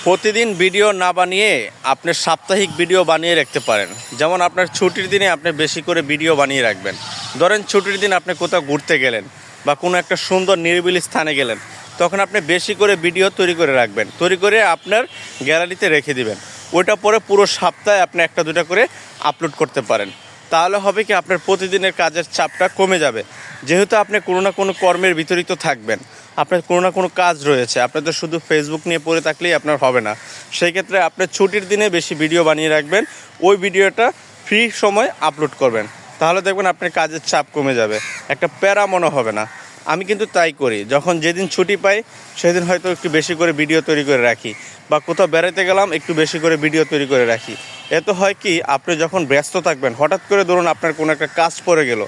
প্রতিদিন ভিডিও না বানিয়ে আপনি সাপ্তাহিক ভিডিও বানিয়ে রাখতে পারেন। যেমন আপনার ছুটির দিনে আপনি বেশি করে ভিডিও বানিয়ে রাখবেন। ধরেন ছুটির দিন আপনি কোথাও ঘুরতে গেলেন বা কোনো একটা সুন্দর নিরিবিলি স্থানে গেলেন, তখন আপনি বেশি করে ভিডিও তৈরি করে রাখবেন, তৈরি করে আপনার গ্যালারিতে রেখে দিবেন। ওইটা পরে পুরো সপ্তাহে আপনি একটা দুটা করে আপলোড করতে পারেন। তাহলে হবে কি, আপনার প্রতিদিনের কাজের চাপটা কমে যাবে। যেহেতু আপনি কোনো না কোনো কর্মের বিতরিত থাকবেন, আপনার কোনো না কোনো কাজ রয়েছে, আপনি তো শুধু ফেসবুক নিয়ে পড়ে থাকলেই আপনার হবে না। সেই ক্ষেত্রে আপনি ছুটির দিনে বেশি ভিডিও বানিয়ে রাখবেন, ওই ভিডিওটা ফ্রি সময় আপলোড করবেন। তাহলে দেখবেন আপনার কাজের চাপ কমে যাবে, একটা প্যারা মনে হবে না। আমি কিন্তু তাই করি, যখন যেদিন ছুটি পাই সেদিন হয়তো একটু বেশি করে ভিডিও তৈরি করে রাখি, বা কোথাও বেড়াতে গেলাম একটু বেশি করে ভিডিও তৈরি করে রাখি। এতে হয় কি, আপনি যখন ব্যস্ত থাকবেন, হঠাৎ করে ধরুন আপনার কোনো একটা কাজ পড়ে গেল,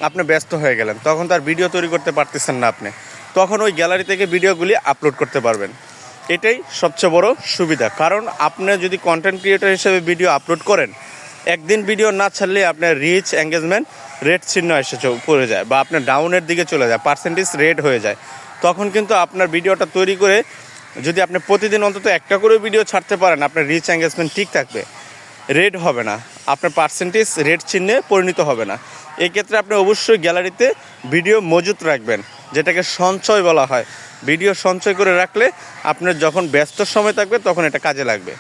আপনি ব্যস্ত হয়ে গেলেন, তখন তার ভিডিও তৈরি করতে পারতেছেন না আপনি, তখন ওই গ্যালারি থেকে ভিডিওগুলি আপলোড করতে পারবেন। এটাই সবচেয়ে বড় সুবিধা। কারণ আপনি যদি কন্টেন্ট ক্রিয়েটর হিসেবে ভিডিও আপলোড করেন, একদিন ভিডিও না ছাড়লে আপনার রিচ, এঙ্গেজমেন্ট, রেট চিহ্ন এসে পড়ে যায়, বা আপনার ডাউনের দিকে চলে যায়, পার্সেন্টেজ রেট হয়ে যায়। তখন কিন্তু আপনার ভিডিওটা তৈরি করে যদি আপনি প্রতিদিন অন্তত একটা করে ভিডিও ছাড়তে পারেন, আপনার রিচ, এঙ্গেজমেন্ট ঠিক থাকবে, রেট হবে না, আপনার পার্সেন্টেজ রেট চিহ্নে পরিণত হবে না। এই ক্ষেত্রে আপনি অবশ্যই গ্যালারিতে ভিডিও মজুত রাখবেন, যেটাকে সঞ্চয় বলা হয়। ভিডিও সঞ্চয় করে রাখলে আপনার যখন ব্যস্ত সময় থাকবে তখন এটা কাজে লাগবে।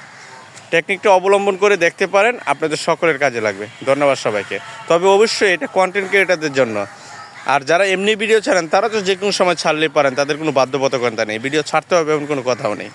টেকনিকটা অবলম্বন করে দেখতে পারেন, আপনাদের সকলের কাজে লাগবে। ধন্যবাদ সবাইকে। তবে অবশ্যই এটা কন্টেন্ট ক্রিয়েটারদের জন্য। আর যারা এমনি ভিডিও ছাড়েন তারা তো যে কোনো সময় ছাড়লেই পারেন, তাদের কোনো বাধ্যবাধকতা নেই, ভিডিও ছাড়তে হবে এমন কোনো কথাও নেই।